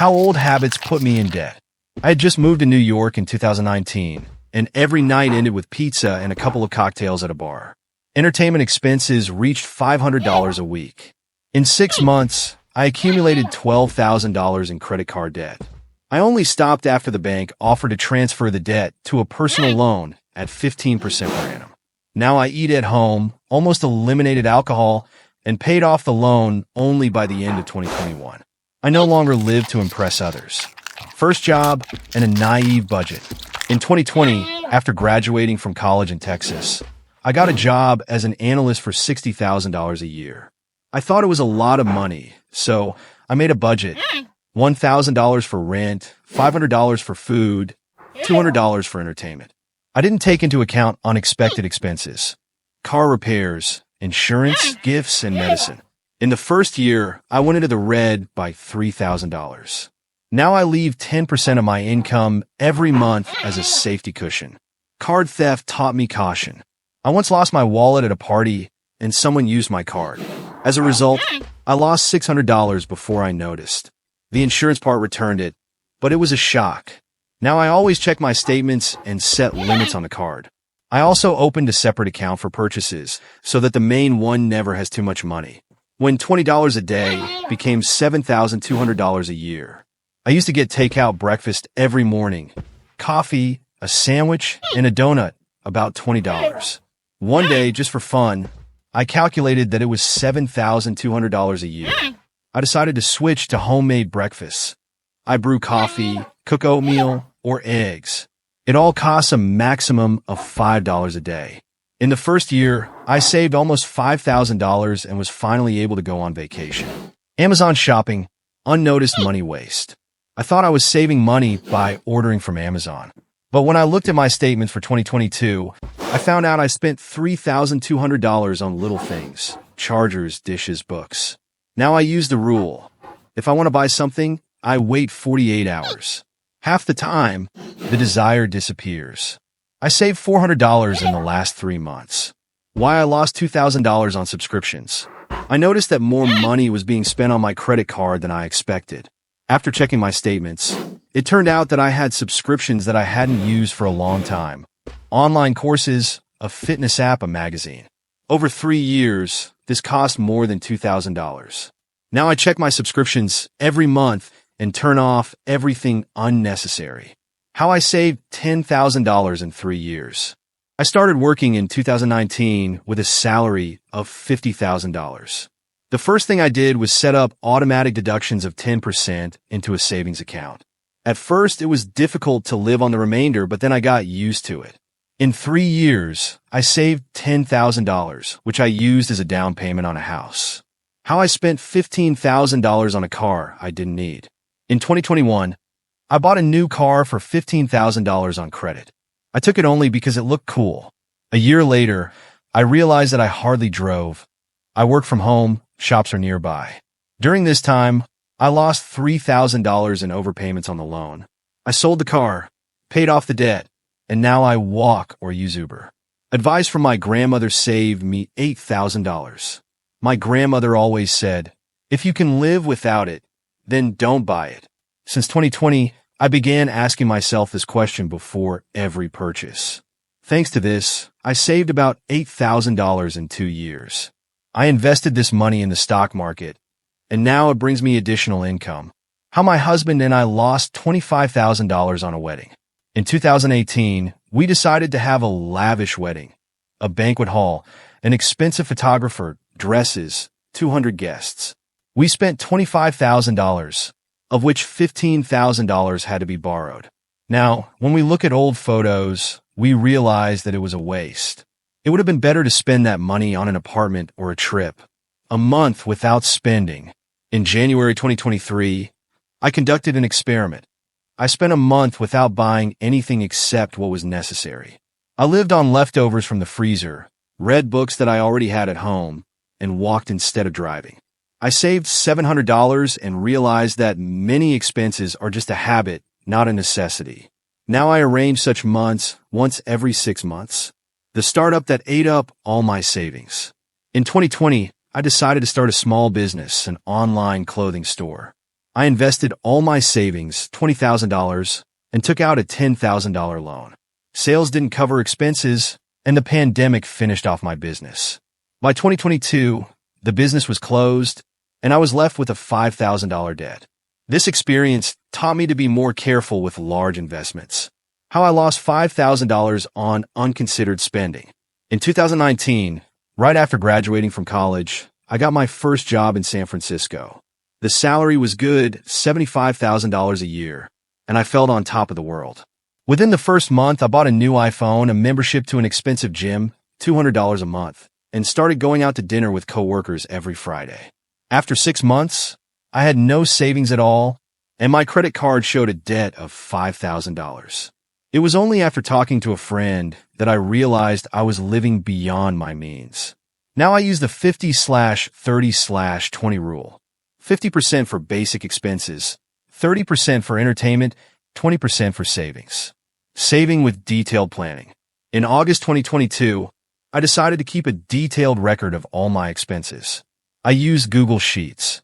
How old habits put me in debt. I had just moved to New York in 2019, and every night ended with pizza and a couple of cocktails at a bar. Entertainment expenses reached $500 a week. In 6 months, I accumulated $12,000 in credit card debt. I only stopped after the bank offered to transfer the debt to a personal loan at 15% per annum. Now I eat at home, almost eliminated alcohol, and paid off the loan only by the end of 2021. I no longer live to impress others. First job and a naive budget. In 2020, after graduating from college in Texas, I got a job as an analyst for $60,000 a year. I thought it was a lot of money, so I made a budget. $1,000 for rent, $500 for food, $200 for entertainment. I didn't take into account unexpected expenses. Car repairs, insurance, gifts, and medicine. In the first year, I went into the red by $3,000. Now I leave 10% of my income every month as a safety cushion. Card theft taught me caution. I once lost my wallet at a party and someone used my card. As a result, I lost $600 before I noticed. The insurance part returned it, but it was a shock. Now I always check my statements and set limits on the card. I also opened a separate account for purchases so that the main one never has too much money. When $20 a day became $7,200 a year. I used to get takeout breakfast every morning. Coffee, a sandwich, and a donut, about $20. One day, just for fun, I calculated that it was $7,200 a year. I decided to switch to homemade breakfasts. I brew coffee, cook oatmeal, or eggs. It all costs a maximum of $5 a day. In the first year, I saved almost $5,000 and was finally able to go on vacation. Amazon shopping, unnoticed money waste. I thought I was saving money by ordering from Amazon. But when I looked at my statements for 2022, I found out I spent $3,200 on little things, chargers, dishes, books. Now I use the rule. If I want to buy something, I wait 48 hours. Half the time, the desire disappears. I saved $400 in the last 3 months. Why I lost $2,000 on subscriptions. I noticed that more money was being spent on my credit card than I expected. After checking my statements, it turned out that I had subscriptions that I hadn't used for a long time. Online courses, a fitness app, a magazine. Over 3 years, this cost more than $2,000. Now I check my subscriptions every month and turn off everything unnecessary. How I saved $10,000 in 3 years. I started working in 2019 with a salary of $50,000. The first thing I did was set up automatic deductions of 10% into a savings account. At first, it was difficult to live on the remainder, but then I got used to it. In 3 years, I saved $10,000, which I used as a down payment on a house. How I spent $15,000 on a car I didn't need. In 2021, I bought a new car for $15,000 on credit. I took it only because it looked cool. A year later, I realized that I hardly drove. I work from home, shops are nearby. During this time, I lost $3,000 in overpayments on the loan. I sold the car, paid off the debt, and now I walk or use Uber. Advice from my grandmother saved me $8,000. My grandmother always said, if you can live without it, then don't buy it. Since 2020, I began asking myself this question before every purchase. Thanks to this, I saved about $8,000 in 2 years. I invested this money in the stock market, and now it brings me additional income. How my husband and I lost $25,000 on a wedding. In 2018, we decided to have a lavish wedding, a banquet hall, an expensive photographer, dresses, 200 guests. We spent $25,000, of which $15,000 had to be borrowed. Now, when we look at old photos, we realize that it was a waste. It would have been better to spend that money on an apartment or a trip. A month without spending. In January 2023, I conducted an experiment. I spent a month without buying anything except what was necessary. I lived on leftovers from the freezer, read books that I already had at home, and walked instead of driving. I saved $700 and realized that many expenses are just a habit, not a necessity. Now I arrange such months once every 6 months. The startup that ate up all my savings. In 2020, I decided to start a small business, an online clothing store. I invested all my savings, $20,000, and took out a $10,000 loan. Sales didn't cover expenses, and the pandemic finished off my business. By 2022, the business was closed, and I was left with a $5,000 debt. This experience taught me to be more careful with large investments. How I lost $5,000 on unconsidered spending. In 2019, right after graduating from college, I got my first job in San Francisco. The salary was good, $75,000 a year, and I felt on top of the world. Within the first month, I bought a new iPhone, a membership to an expensive gym, $200 a month, and started going out to dinner with coworkers every Friday. After 6 months, I had no savings at all, and my credit card showed a debt of $5,000. It was only after talking to a friend that I realized I was living beyond my means. Now I use the 50/30/20 rule. 50% for basic expenses, 30% for entertainment, 20% for savings. Saving with detailed planning. In August 2022, I decided to keep a detailed record of all my expenses. I used Google Sheets.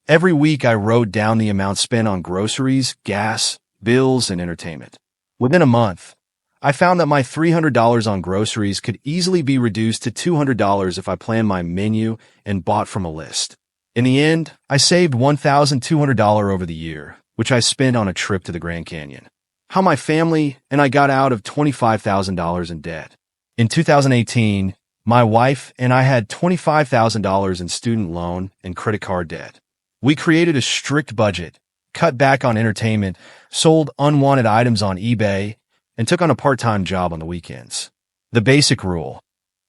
Every week I wrote down the amount spent on groceries, gas, bills, and entertainment. Within a month, I found that my $300 on groceries could easily be reduced to $200 if I planned my menu and bought from a list. In the end, I saved $1,200 over the year, which I spent on a trip to the Grand Canyon. How my family and I got out of $25,000 in debt. In 2018, my wife and I had $25,000 in student loan and credit card debt. We created a strict budget, cut back on entertainment, sold unwanted items on eBay, and took on a part-time job on the weekends. The basic rule: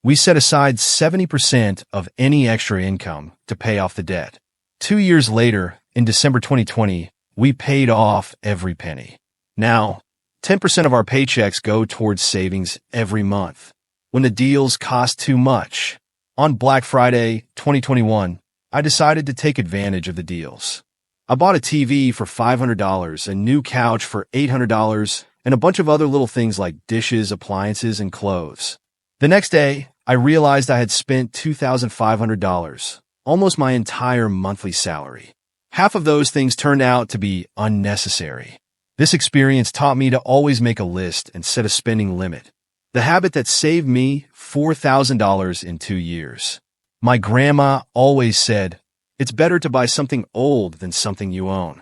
we set aside 70% of any extra income to pay off the debt. 2 years later, in December 2020, we paid off every penny. Now, 10% of our paychecks go towards savings every month. When the deals cost too much. On Black Friday 2021, I decided to take advantage of the deals. I bought a TV for $500, a new couch for $800, and a bunch of other little things like dishes, appliances, and clothes. The next day, I realized I had spent $2,500, almost my entire monthly salary. Half of those things turned out to be unnecessary. This experience taught me to always make a list and set a spending limit. The habit that saved me $4,000 in 2 years. My grandma always said, "It's better to buy something old than something you own."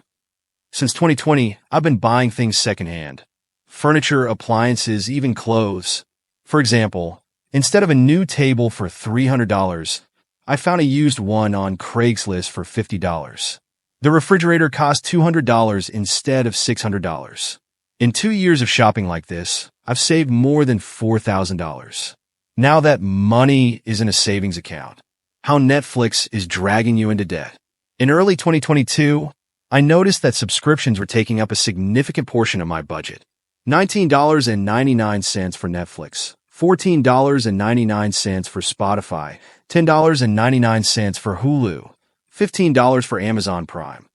Since 2020, I've been buying things secondhand. Furniture, appliances, even clothes. For example, instead of a new table for $300, I found a used one on Craigslist for $50. The refrigerator cost $200 instead of $600. In 2 years of shopping like this, I've saved more than $4,000. Now that money is in a savings account. How Netflix is dragging you into debt. In early 2022, I noticed that subscriptions were taking up a significant portion of my budget. $19.99 for Netflix, $14.99 for Spotify, $10.99 for Hulu, $15 for Amazon Prime,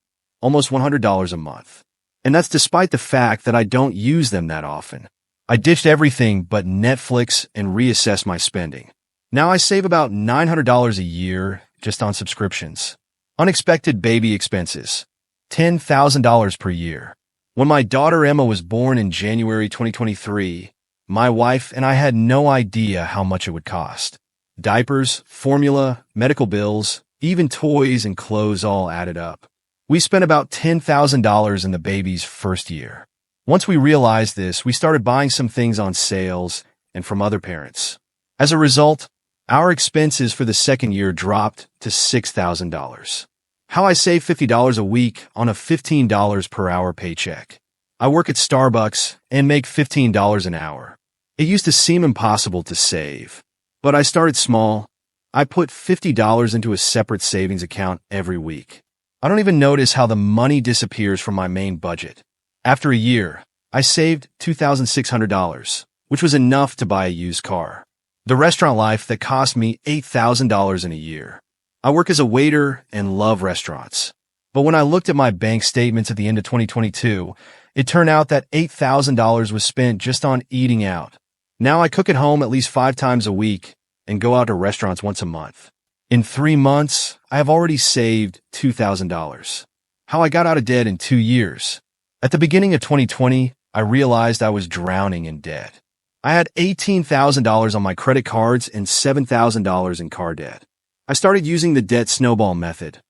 almost $100 a month. And that's despite the fact that I don't use them that often. I ditched everything but Netflix and reassessed my spending. Now I save about $900 a year just on subscriptions. Unexpected baby expenses, $10,000 per year. When my daughter Emma was born in January 2023, my wife and I had no idea how much it would cost. Diapers, formula, medical bills, even toys and clothes all added up. We spent about $10,000 in the baby's first year. Once we realized this, we started buying some things on sales and from other parents. As a result, our expenses for the second year dropped to $6,000. How I save $50 a week on a $15 per hour paycheck. I work at Starbucks and make $15 an hour. It used to seem impossible to save, but I started small. I put $50 into a separate savings account every week. I don't even notice how the money disappears from my main budget. After a year, I saved $2,600, which was enough to buy a used car. The restaurant life that cost me $8,000 in a year. I work as a waiter and love restaurants. But when I looked at my bank statements at the end of 2022, it turned out that $8,000 was spent just on eating out. Now I cook at home at least 5 times a week and go out to restaurants once a month. In 3 months, I have already saved $2,000. How I got out of debt in 2 years. At the beginning of 2020, I realized I was drowning in debt. I had $18,000 on my credit cards and $7,000 in car debt. I started using the debt snowball method.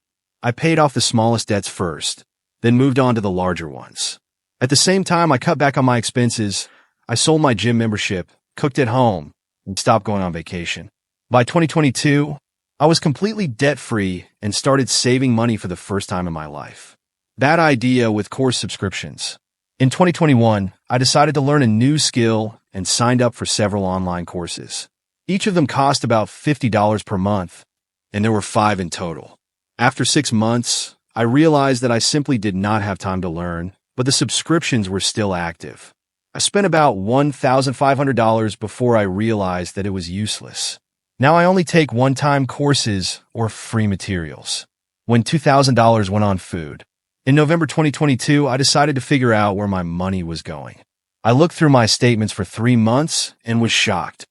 I paid off the smallest debts first, then moved on to the larger ones. At the same time, I cut back on my expenses. I sold my gym membership, cooked at home, and stopped going on vacation. By 2022, I was completely debt-free and started saving money for the first time in my life. Bad idea with course subscriptions. In 2021, I decided to learn a new skill and signed up for several online courses. Each of them cost about $50 per month, and there were 5 in total. After 6 months, I realized that I simply did not have time to learn, but the subscriptions were still active. I spent about $1,500 before I realized that it was useless. Now I only take one-time courses or free materials. When $2,000 went on food. In November 2022, I decided to figure out where my money was going. I looked through my statements for 3 months and was shocked.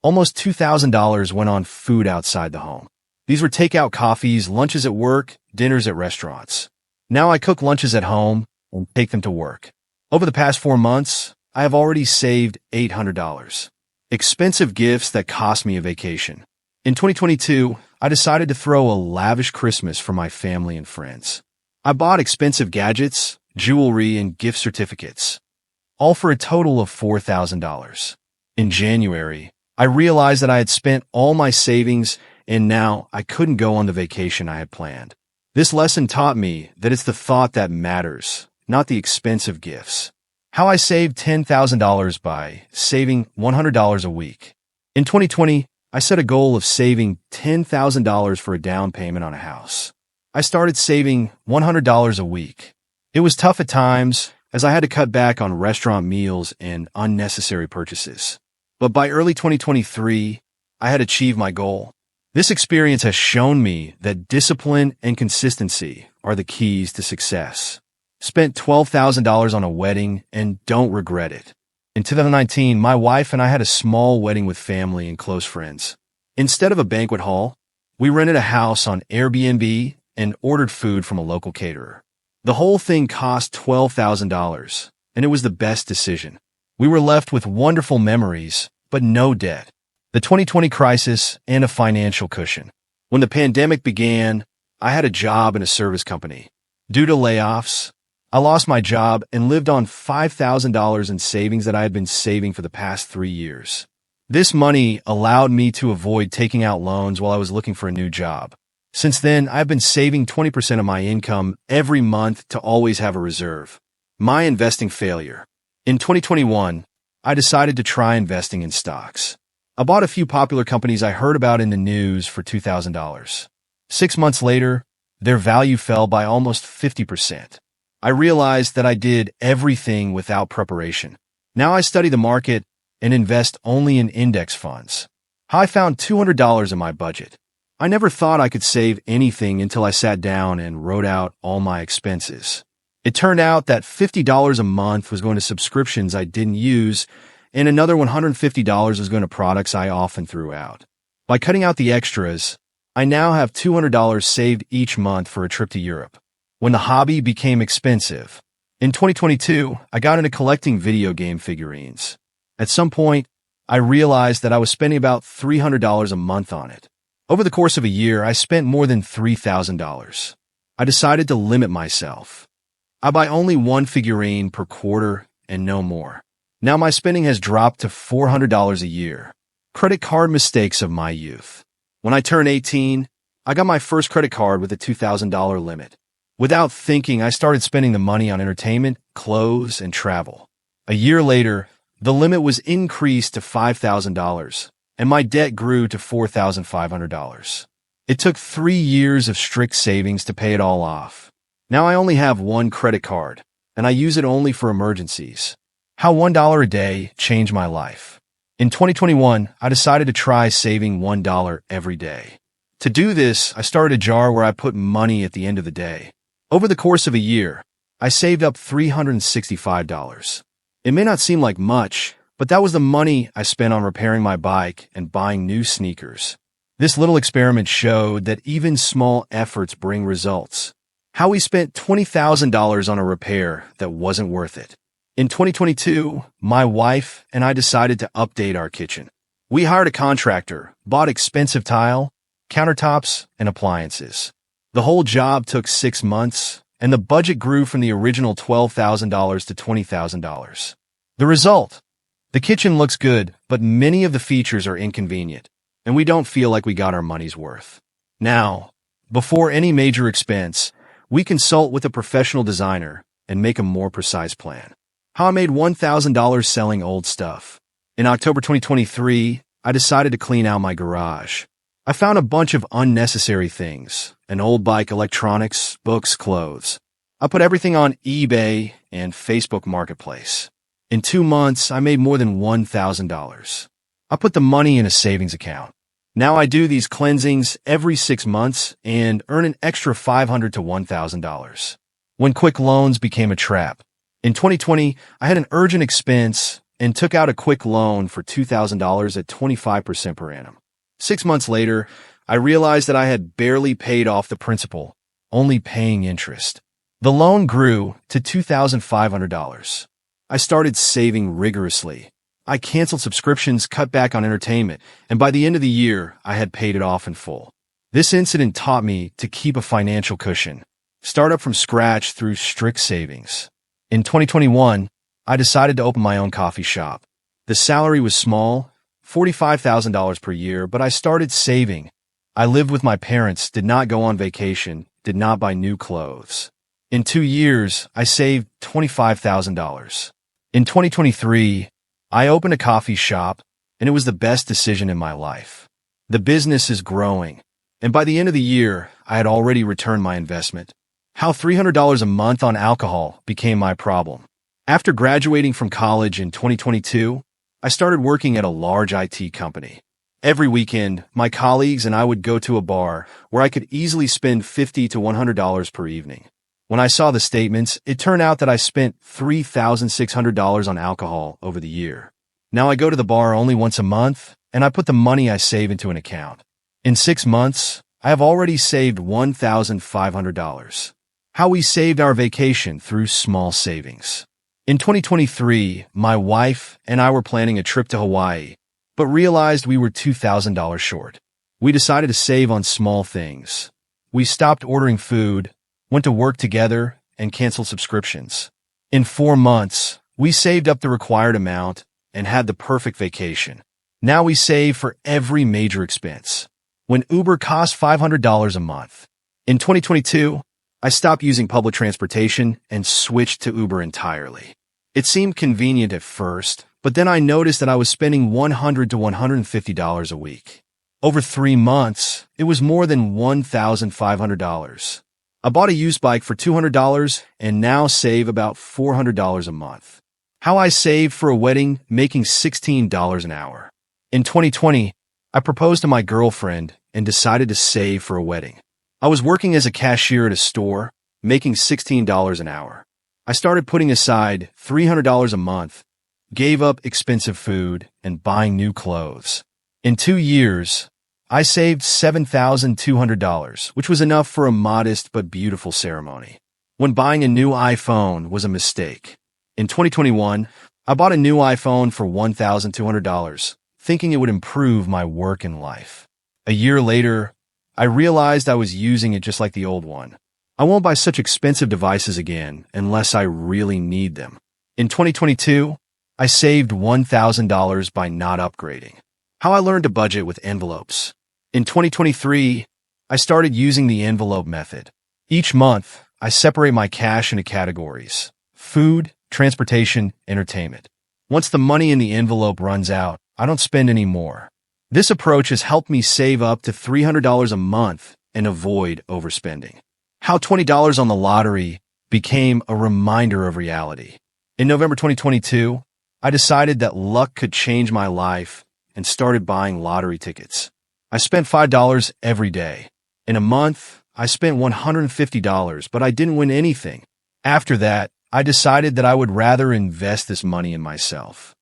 Almost $2,000 went on food outside the home. These were takeout coffees, lunches at work, dinners at restaurants. Now I cook lunches at home and take them to work. Over the past 4 months, I have already saved $800. Expensive gifts that cost me a vacation. In 2022, I decided to throw a lavish Christmas for my family and friends. I bought expensive gadgets, jewelry, and gift certificates, all for a total of $4,000. In January, I realized that I had spent all my savings and now I couldn't go on the vacation I had planned. This lesson taught me that it's the thought that matters, not the expensive gifts. How I saved $10,000 by saving $100 a week. In 2020, I set a goal of saving $10,000 for a down payment on a house. I started saving $100 a week. It was tough at times, as I had to cut back on restaurant meals and unnecessary purchases. But by early 2023, I had achieved my goal. This experience has shown me that discipline and consistency are the keys to success. Spent $12,000 on a wedding and don't regret it. In 2019, my wife and I had a small wedding with family and close friends. Instead of a banquet hall, we rented a house on Airbnb and ordered food from a local caterer. The whole thing cost $12,000, and it was the best decision. We were left with wonderful memories, but no debt. The 2020 crisis and a financial cushion. When the pandemic began, I had a job in a service company. Due to layoffs, I lost my job and lived on $5,000 in savings that I had been saving for the past 3 years. This money allowed me to avoid taking out loans while I was looking for a new job. Since then, I've been saving 20% of my income every month to always have a reserve. My investing failure. In 2021, I decided to try investing in stocks. I bought a few popular companies I heard about in the news for $2,000. 6 months later, their value fell by almost 50%. I realized that I did everything without preparation. Now I study the market and invest only in index funds. I found $200 in my budget. I never thought I could save anything until I sat down and wrote out all my expenses. It turned out that $50 a month was going to subscriptions I didn't use, and another $150 was going to products I often threw out. By cutting out the extras, I now have $200 saved each month for a trip to Europe. When the hobby became expensive. In 2022, I got into collecting video game figurines. At some point, I realized that I was spending about $300 a month on it. Over the course of a year, I spent more than $3,000. I decided to limit myself. I buy only one figurine per quarter and no more. Now my spending has dropped to $400 a year. Credit card mistakes of my youth. When I turned 18, I got my first credit card with a $2,000 limit. Without thinking, I started spending the money on entertainment, clothes, and travel. A year later, the limit was increased to $5,000, and my debt grew to $4,500. It took 3 years of strict savings to pay it all off. Now I only have one credit card, and I use it only for emergencies. How $1 a day changed my life. In 2021, I decided to try saving $1 every day. To do this, I started a jar where I put money at the end of the day. Over the course of a year, I saved up $365. It may not seem like much, but that was the money I spent on repairing my bike and buying new sneakers. This little experiment showed that even small efforts bring results. How we spent $20,000 on a repair that wasn't worth it. In 2022, my wife and I decided to update our kitchen. We hired a contractor, bought expensive tile, countertops, and appliances. The whole job took 6 months, and the budget grew from the original $12,000 to $20,000. The result? The kitchen looks good, but many of the features are inconvenient, and we don't feel like we got our money's worth. Now, before any major expense, we consult with a professional designer and make a more precise plan. How I made $1,000 selling old stuff. In October 2023, I decided to clean out my garage. I found a bunch of unnecessary things: an old bike, electronics, books, clothes. I put everything on eBay and Facebook Marketplace. In 2 months, I made more than $1,000. I put the money in a savings account. Now I do these cleansings every 6 months and earn an extra $500 to $1,000. When quick loans became a trap. In 2020, I had an urgent expense and took out a quick loan for $2,000 at 25% per annum. 6 months later, I realized that I had barely paid off the principal, only paying interest. The loan grew to $2,500. I started saving rigorously. I canceled subscriptions, cut back on entertainment, and by the end of the year, I had paid it off in full. This incident taught me to keep a financial cushion, start up from scratch through strict savings. In 2021, I decided to open my own coffee shop. The salary was small, $45,000 per year, but I started saving. I lived with my parents, did not go on vacation, did not buy new clothes. In 2 years, I saved $25,000. In 2023, I opened a coffee shop, and it was the best decision in my life. The business is growing, and by the end of the year, I had already returned my investment. How $300 a month on alcohol became my problem. After graduating from college in 2022, I started working at a large IT company. Every weekend, my colleagues and I would go to a bar where I could easily spend $50 to $100 per evening. When I saw the statements, it turned out that I spent $3,600 on alcohol over the year. Now I go to the bar only once a month, and I put the money I save into an account. In 6 months, I have already saved $1,500. How we saved our vacation through small savings. In 2023, my wife and I were planning a trip to Hawaii, but realized we were $2,000 short. We decided to save on small things. We stopped ordering food, went to work together, and canceled subscriptions. In 4 months, we saved up the required amount and had the perfect vacation. Now we save for every major expense. When Uber cost $500 a month. In 2022, I stopped using public transportation and switched to Uber entirely. It seemed convenient at first, but then I noticed that I was spending $100 to $150 a week. Over 3 months, it was more than $1,500. I bought a used bike for $200 and now save about $400 a month. How I saved for a wedding, making $16 an hour. In 2020, I proposed to my girlfriend and decided to save for a wedding. I was working as a cashier at a store, making $16 an hour. I started putting aside $300 a month, gave up expensive food, and buying new clothes. In 2 years, I saved $7,200, which was enough for a modest but beautiful ceremony. When buying a new iPhone was a mistake. In 2021, I bought a new iPhone for $1,200, thinking it would improve my work and life. A year later, I realized I was using it just like the old one. I won't buy such expensive devices again unless I really need them. In 2022, I saved $1,000 by not upgrading. How I learned to budget with envelopes. In 2023, I started using the envelope method. Each month, I separate my cash into categories: food, transportation, entertainment. Once the money in the envelope runs out, I don't spend any more. This approach has helped me save up to $300 a month and avoid overspending. How $20 on the lottery became a reminder of reality. In November 2022, I decided that luck could change my life and started buying lottery tickets. I spent $5 every day. In a month, I spent $150, but I didn't win anything. After that, I decided that I would rather invest this money in myself.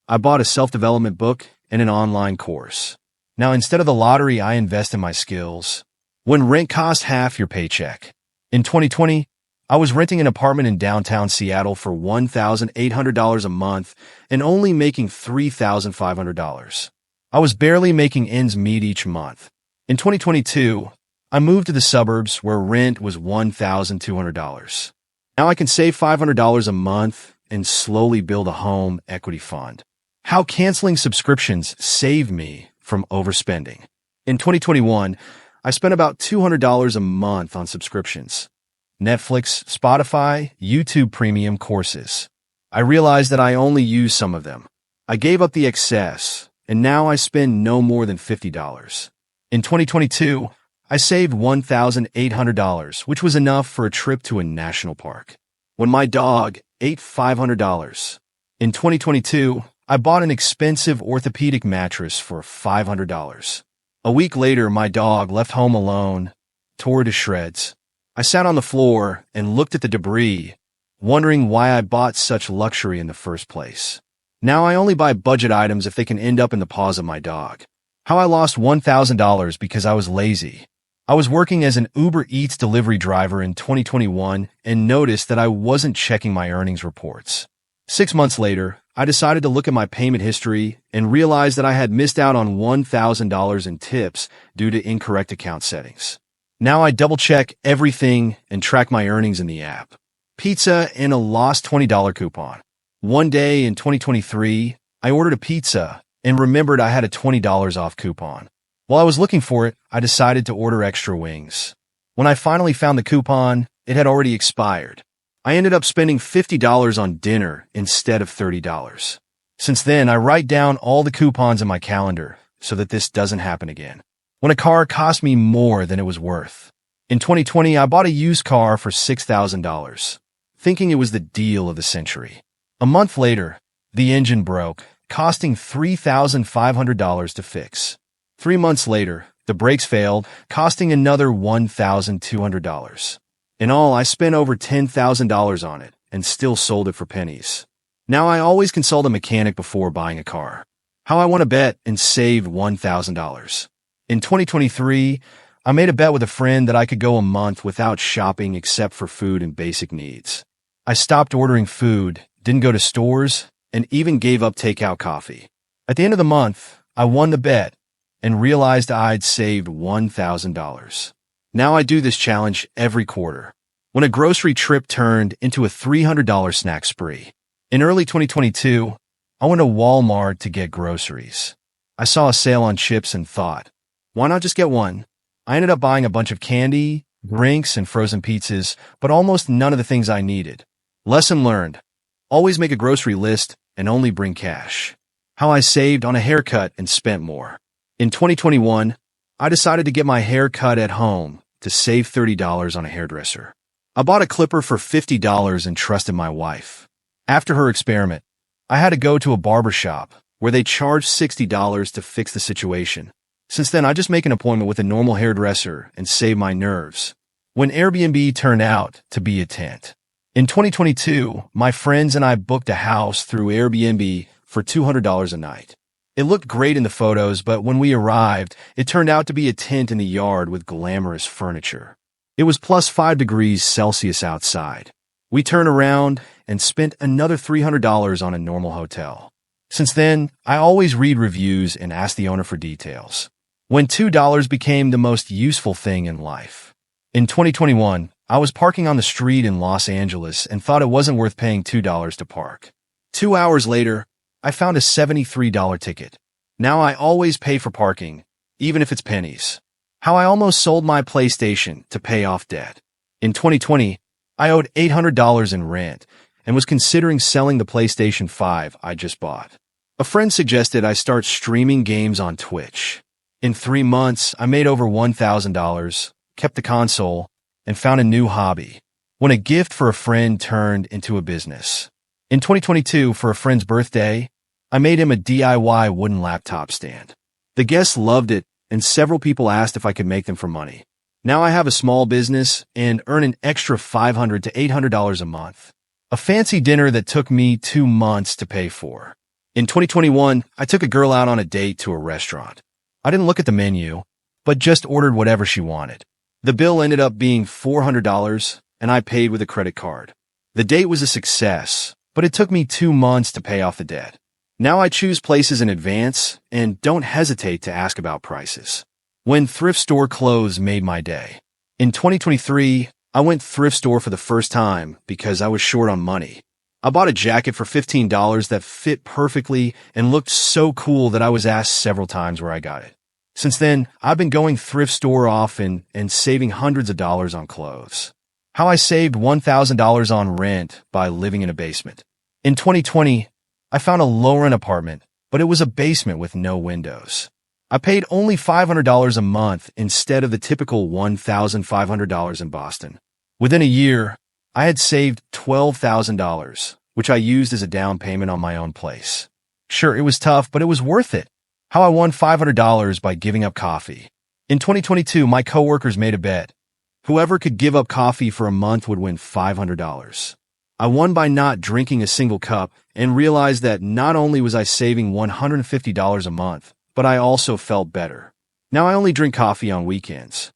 I bought a self-development book and an online course. Now, instead of the lottery, I invest in my skills. When rent costs half your paycheck. In 2020, I was renting an apartment in downtown Seattle for $1,800 a month and only making $3,500. I was barely making ends meet each month. In 2022, I moved to the suburbs where rent was $1,200. Now I can save $500 a month and slowly build a home equity fund. How canceling subscriptions saved me from overspending. In 2021, I spent about $200 a month on subscriptions. Netflix, Spotify, YouTube Premium courses. I realized that I only use some of them. I gave up the excess, and now I spend no more than $50. In 2022, I saved $1,800, which was enough for a trip to a national park. When my dog ate $500. In 2022, I bought an expensive orthopedic mattress for $500. A week later, my dog left home alone, tore to shreds. I sat on the floor and looked at the debris, wondering why I bought such luxury in the first place. Now I only buy budget items if they can end up in the paws of my dog. How I lost $1,000 because I was lazy. I was working as an Uber Eats delivery driver in 2021 and noticed that I wasn't checking my earnings reports. 6 months later, I decided to look at my payment history and realized that I had missed out on $1,000 in tips due to incorrect account settings. Now I double-check everything and track my earnings in the app. Pizza and a lost $20 coupon. One day in 2023, I ordered a pizza and remembered I had a $20 off coupon. While I was looking for it, I decided to order extra wings. When I finally found the coupon, it had already expired. I ended up spending $50 on dinner instead of $30. Since then, I write down all the coupons in my calendar so that this doesn't happen again. When a car cost me more than it was worth. In 2020, I bought a used car for $6,000, thinking it was the deal of the century. A month later, the engine broke, costing $3,500 to fix. 3 months later, the brakes failed, costing another $1,200. In all, I spent over $10,000 on it and still sold it for pennies. Now I always consult a mechanic before buying a car. How I won a bet and saved $1,000. In 2023, I made a bet with a friend that I could go a month without shopping except for food and basic needs. I stopped ordering food, didn't go to stores, and even gave up takeout coffee. At the end of the month, I won the bet and realized I'd saved $1,000. Now I do this challenge every quarter. When a grocery trip turned into a $300 snack spree. In early 2022, I went to Walmart to get groceries. I saw a sale on chips and thought, why not just get one? I ended up buying a bunch of candy, drinks, and frozen pizzas, but almost none of the things I needed. Lesson learned. Always make a grocery list and only bring cash. How I saved on a haircut and spent more. In 2021, I decided to get my hair cut at home to save $30 on a hairdresser. I bought a clipper for $50 and trusted my wife. After her experiment, I had to go to a barber shop where they charged $60 to fix the situation. Since then, I just make an appointment with a normal hairdresser and save my nerves. When Airbnb turned out to be a tent. In 2022, my friends and I booked a house through Airbnb for $200 a night. It looked great in the photos, but when we arrived, it turned out to be a tent in the yard with glamorous furniture. It was plus 5 degrees Celsius outside. We turned around and spent another $300 on a normal hotel. Since then, I always read reviews and ask the owner for details. When $2 became the most useful thing in life. In 2021, I was parking on the street in Los Angeles and thought it wasn't worth paying $2 to park. 2 hours later, I found a $73 ticket. Now I always pay for parking, even if it's pennies. How I almost sold my PlayStation to pay off debt. In 2020, I owed $800 in rent and was considering selling the PlayStation 5 I just bought. A friend suggested I start streaming games on Twitch. In 3 months, I made over $1,000, kept the console, and found a new hobby. When a gift for a friend turned into a business. In 2022, for a friend's birthday, I made him a DIY wooden laptop stand. The guests loved it, and several people asked if I could make them for money. Now I have a small business and earn an extra $500 to $800 a month. A fancy dinner that took me 2 months to pay for. In 2021, I took a girl out on a date to a restaurant. I didn't look at the menu, but just ordered whatever she wanted. The bill ended up being $400, and I paid with a credit card. The date was a success, but it took me 2 months to pay off the debt. Now I choose places in advance and don't hesitate to ask about prices. When thrift store clothes made my day. In 2023, I went thrift store for the first time because I was short on money. I bought a jacket for $15 that fit perfectly and looked so cool that I was asked several times where I got it. Since then, I've been going thrift store often and saving hundreds of dollars on clothes. How I saved $1,000 on rent by living in a basement. In 2020, I found a low-rent apartment, but it was a basement with no windows. I paid only $500 a month instead of the typical $1,500 in Boston. Within a year, I had saved $12,000, which I used as a down payment on my own place. Sure, it was tough, but it was worth it. How I won $500 by giving up coffee. In 2022, my coworkers made a bet. Whoever could give up coffee for a month would win $500. I won by not drinking a single cup and realized that not only was I saving $150 a month, but I also felt better. Now I only drink coffee on weekends.